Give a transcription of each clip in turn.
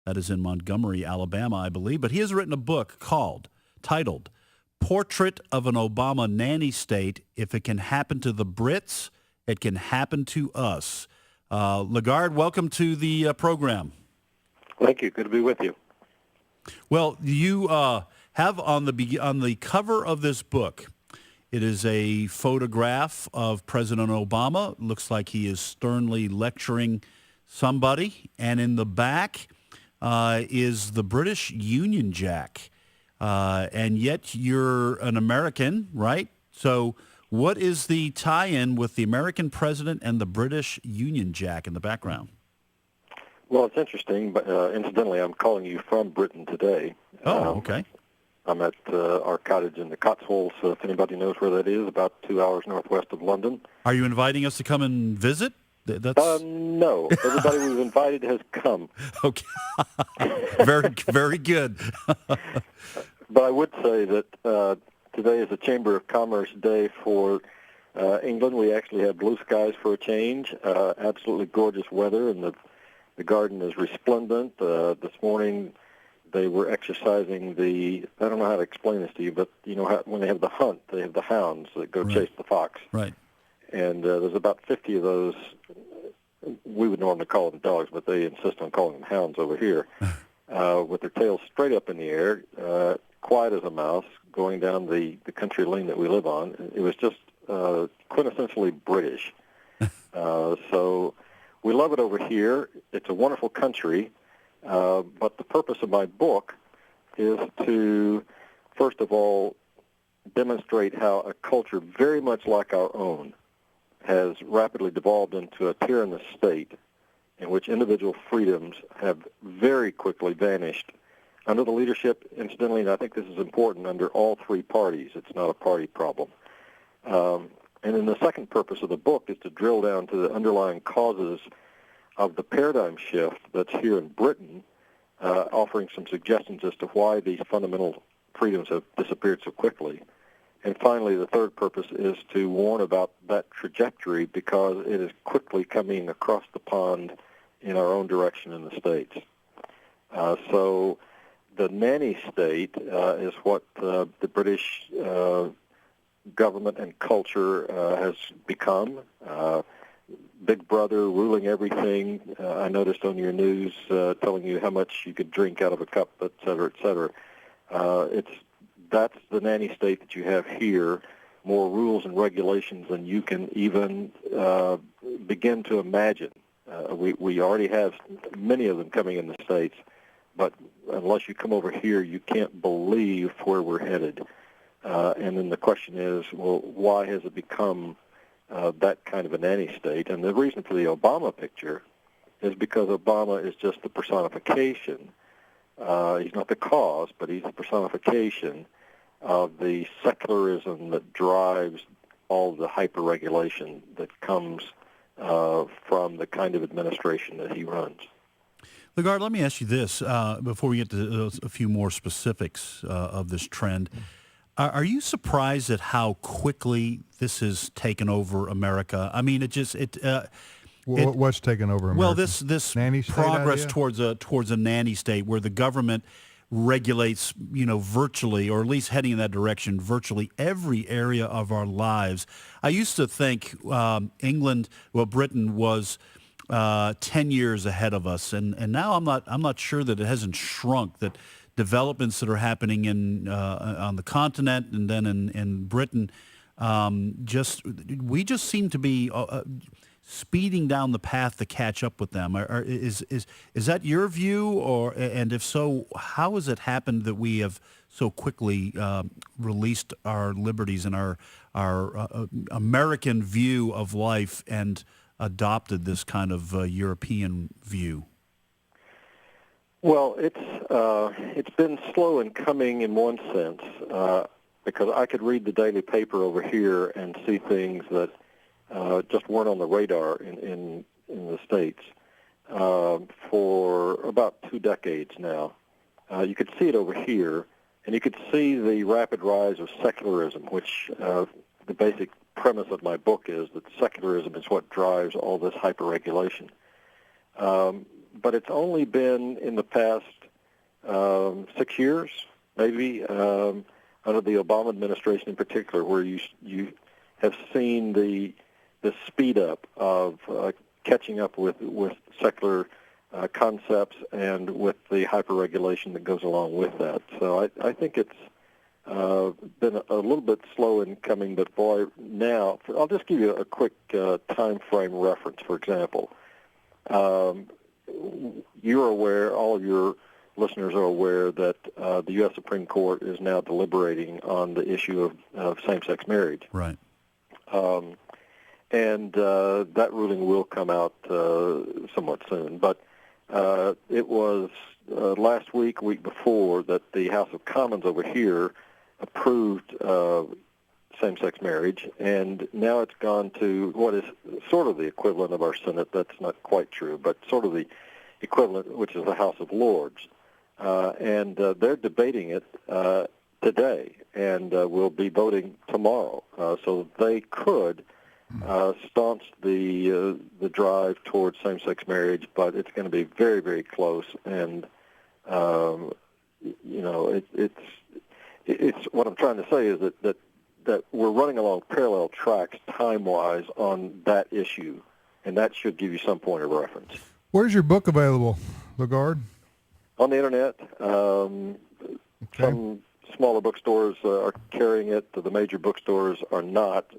That is in Montgomery, Alabama, I believe. But he has written a book titled Portrait of an Obama Nanny State. If it can happen to the Brits, it can happen to us. Lagarde, welcome to the program. Thank you. Good to be with you. Well, you have on the cover of this book, it is a photograph of President Obama. It looks like he is sternly lecturing somebody. And in the back is the British Union Jack. And yet you're an American, right? So what is the tie-in with the American president and the British Union Jack in the background? Well, it's interesting, but incidentally, I'm calling you from Britain today. Oh, okay. I'm at our cottage in the Cotswolds, so if anybody knows where that is, about 2 hours northwest of London. Are you inviting us to come and visit? No. Everybody we've invited has come. Okay. Very good. But I would say that today is a Chamber of Commerce day for England. We actually have blue skies for a change, absolutely gorgeous weather, and the garden is resplendent. This morning they were exercising I don't know how to explain this to you, but you know when they have the hunt, they have the hounds that go chase the fox. Right. And there's about 50 of those. We would normally call them dogs, but they insist on calling them hounds over here, with their tails straight up in the air, quiet as a mouse, going down the country lane that we live on. It was just quintessentially British. So we love it over here. It's a wonderful country. But the purpose of my book is to, first of all, demonstrate how a culture very much like our own has rapidly devolved into a tyrannous state in which individual freedoms have very quickly vanished under the leadership, incidentally, and I think this is important, under all three parties. It's not a party problem. And then the second purpose of the book is to drill down to the underlying causes of the paradigm shift that's here in Britain, offering some suggestions as to why these fundamental freedoms have disappeared so quickly. And finally, the third purpose is to warn about that trajectory because it is quickly coming across the pond in our own direction in the States. So the nanny state is what the British government and culture has become. Big Brother ruling everything. I noticed on your news telling you how much you could drink out of a cup, et cetera, et cetera. That's the nanny state that you have here, more rules and regulations than you can even begin to imagine. We already have many of them coming in the States, but unless you come over here, you can't believe where we're headed. And then the question is, well, why has it become that kind of a nanny state? And the reason for the Obama picture is because Obama is just the personification. He's not the cause, but he's the personification of the secularism that drives all the hyper-regulation that comes from the kind of administration that he runs. Lagarde, let me ask you this before we get to a few more specifics of this trend. Are you surprised at how quickly this has taken over America? I mean, what's taken over America? Well, this nanny state progress idea? towards a nanny state where the government regulates, virtually, or at least heading in that direction, virtually every area of our lives. I used to think Britain was 10 years ahead of us, and now I'm not sure that it hasn't shrunk. That developments that are happening on the continent and then in Britain, we just seem to be speeding down the path to catch up with them. Is that your view, and if so, how has it happened that we have so quickly released our liberties and our American view of life and adopted this kind of European view? Well, it's been slow in coming in one sense, because I could read the daily paper over here and see things that just weren't on the radar in the States for about 2 decades now. You could see it over here, and you could see the rapid rise of secularism, which the basic premise of my book is that secularism is what drives all this hyper-regulation. but it's only been in the past 6 years, maybe, under the Obama administration in particular, where you have seen the speed up of catching up with secular concepts and with the hyper-regulation that goes along with that. So I think it's been a little bit slow in coming, but boy, now, I'll just give you a quick time frame reference, for example. You're aware, all of your listeners are aware, that the U.S. Supreme Court is now deliberating on the issue of same-sex marriage. Right. And that ruling will come out somewhat soon. But it was last week before, that the House of Commons over here approved same-sex marriage, and now it's gone to what is sort of the equivalent of our Senate. That's not quite true, but sort of the equivalent, which is the House of Lords. And they're debating it today, and will be voting tomorrow. So they could staunch the drive towards same-sex marriage, but it's going to be very, very close. And it's what I'm trying to say is that we're running along parallel tracks time-wise on that issue, and that should give you some point of reference. Where's your book available, Lagarde? On the internet. Some smaller bookstores are carrying it. The major bookstores are not.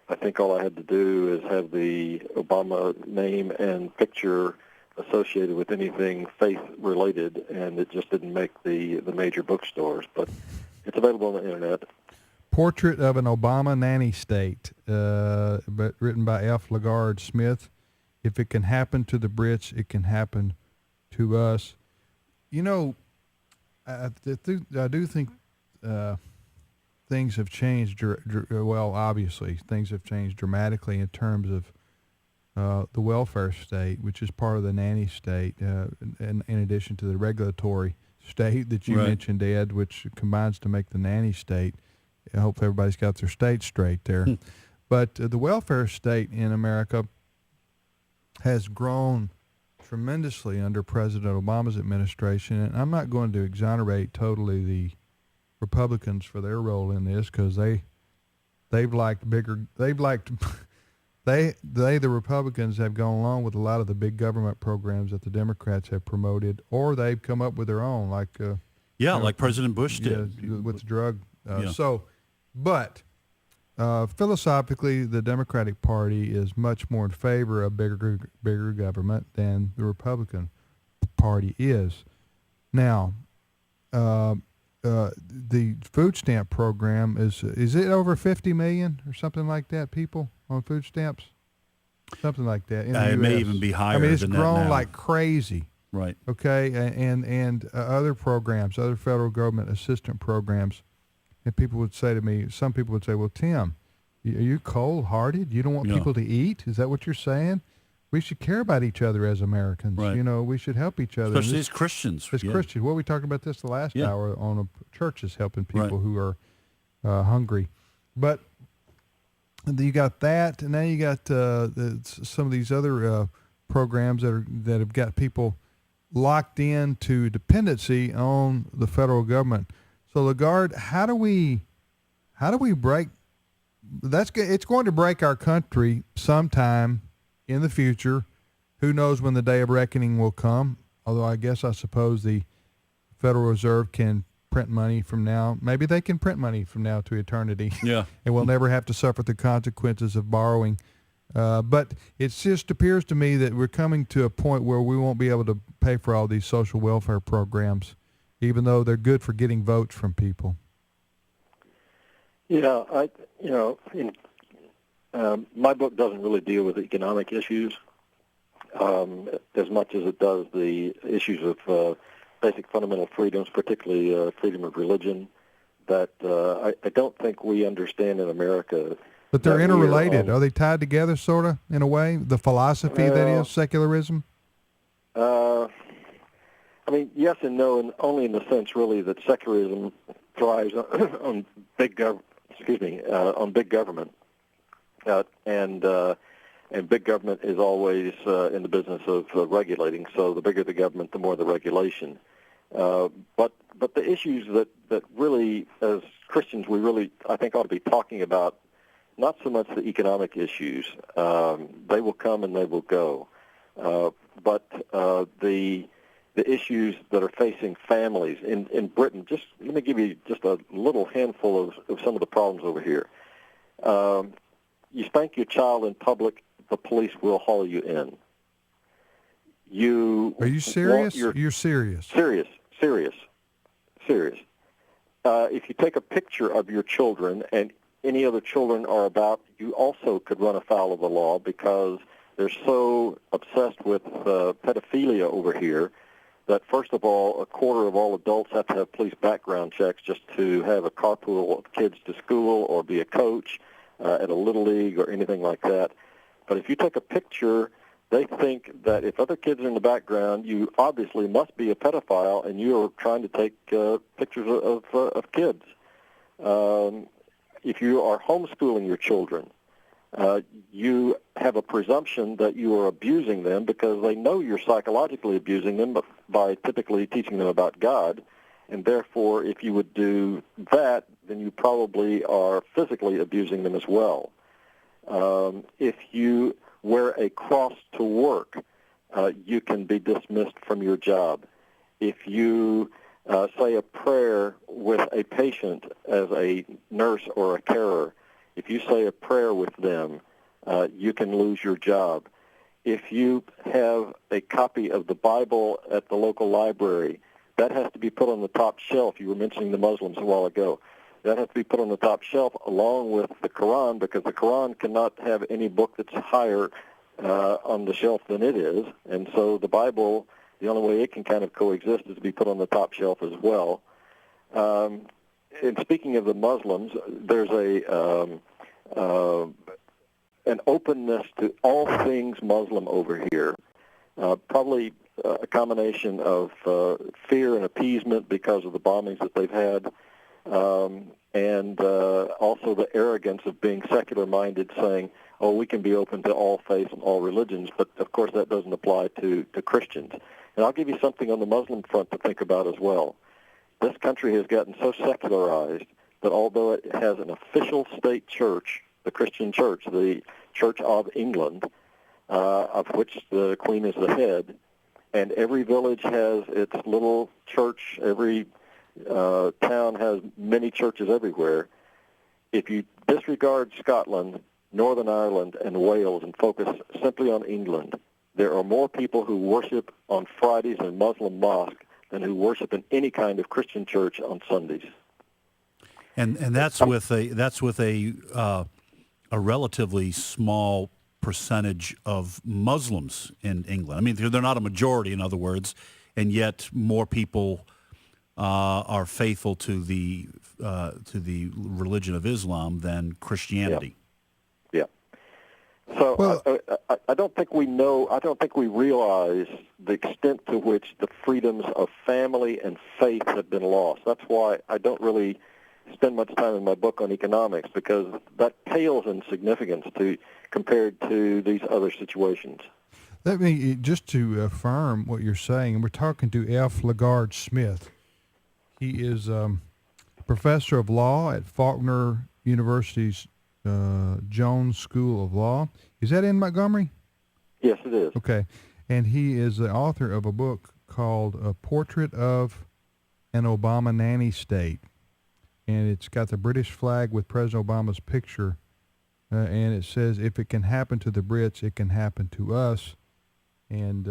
I think all I had to do is have the Obama name and picture associated with anything faith-related, and it just didn't make the major bookstores. But it's available on the internet. Portrait of an Obama Nanny State, but written by F. Lagarde Smith. If it can happen to the Brits, it can happen to us. You know, I do think things have changed. Well, obviously, things have changed dramatically in terms of the welfare state, which is part of the nanny state, in addition to the regulatory state that you mentioned, Ed, which combines to make the nanny state. I hope everybody's got their state straight there. But the welfare state in America has grown tremendously under President Obama's administration, and I'm not going to exonerate totally the Republicans for their role in this, because the Republicans have gone along with a lot of the big government programs that the Democrats have promoted, or they've come up with their own, like like President Bush did with the drug. But philosophically, the Democratic Party is much more in favor of bigger government than the Republican Party is. Now, the food stamp program is it over 50 million or something like that people on food stamps? Something like that. In the it US. may even be higher. I mean, it's than grown that now. like crazy. Right. Okay, and other programs, other federal government assistance programs, and people would say to me, some people would say, well, Tim, are you cold-hearted? You don't want people to eat? Is that what you're saying? We should care about each other as Americans. Right. You know, we should help each other. Especially as Christians. As Christians. Well, we talked about this the last hour on churches helping people who are hungry. But you got that, and now you got some of these other programs that have got people locked into dependency on the federal government. So, Lagarde, how do we break? It's going to break our country sometime in the future. Who knows when the day of reckoning will come? Although I suppose the Federal Reserve can print money from now. Maybe they can print money from now to eternity. Yeah, and we'll never have to suffer the consequences of borrowing. But it just appears to me that we're coming to a point where we won't be able to pay for all these social welfare programs, even though they're good for getting votes from people. Yeah, my book doesn't really deal with economic issues as much as it does the issues of basic fundamental freedoms, particularly freedom of religion, that I don't think we understand in America. But they're interrelated. Are they tied together, sort of, in a way? The philosophy that is secularism? I mean, yes and no, and only in the sense, really, that secularism thrives on big government, and and big government is always in the business of regulating. So the bigger the government, the more the regulation. But the issues that really, as Christians, we really, I think, ought to be talking about, not so much the economic issues. They will come and they will go. But the issues that are facing families in Britain, just let me give you just a little handful of some of the problems over here. You spank your child in public, the police will haul you in. Are you serious? You're serious. Serious. If you take a picture of your children and any other children are about, you also could run afoul of the law because they're so obsessed with pedophilia over here that, first of all, a quarter of all adults have to have police background checks just to have a carpool of kids to school or be a coach at a little league or anything like that. But if you take a picture, they think that if other kids are in the background, you obviously must be a pedophile, and you are trying to take pictures of kids. If you are homeschooling your children, you have a presumption that you are abusing them because they know you're psychologically abusing them by typically teaching them about God, and therefore, if you would do that, then you probably are physically abusing them as well. If you wear a cross to work, you can be dismissed from your job. If you say a prayer with a patient as a nurse or a carer, if you say a prayer with them, you can lose your job. If you have a copy of the Bible at the local library, that has to be put on the top shelf. You were mentioning the Muslims a while ago. That has to be put on the top shelf along with the Quran, because the Quran cannot have any book that's higher on the shelf than it is. And so the Bible, the only way it can kind of coexist is to be put on the top shelf as well. And speaking of the Muslims, there's an openness to all things Muslim over here, probably a combination of fear and appeasement because of the bombings that they've had, and also the arrogance of being secular-minded, saying, oh, we can be open to all faiths and all religions, but of course that doesn't apply to Christians. And I'll give you something on the Muslim front to think about as well. This country has gotten so secularized that although it has an official state church, the Christian church, the Church of England, of which the Queen is the head, and every village has its little church, every town has many churches everywhere. If you disregard Scotland, Northern Ireland, and Wales and focus simply on England, there are more people who worship on Fridays in Muslim mosque than who worship in any kind of Christian church on Sundays. And that's with a relatively small percentage of Muslims in England. I mean, they're not a majority, in other words, and yet more people are faithful to the religion of Islam than Christianity. Yeah. So I don't think we know. I don't think we realize the extent to which the freedoms of family and faith have been lost. That's why I don't really spend much time in my book on economics, because that pales in significance compared to these other situations. Let me, just to affirm what you're saying, we're talking to F. LaGarde Smith. He is professor of law at Faulkner University's Jones School of Law. Is that in Montgomery? Yes, it is. Okay. And he is the author of a book called A Portrait of an Obama Nanny State. And it's got the British flag with President Obama's picture, and it says, if it can happen to the Brits, it can happen to us. And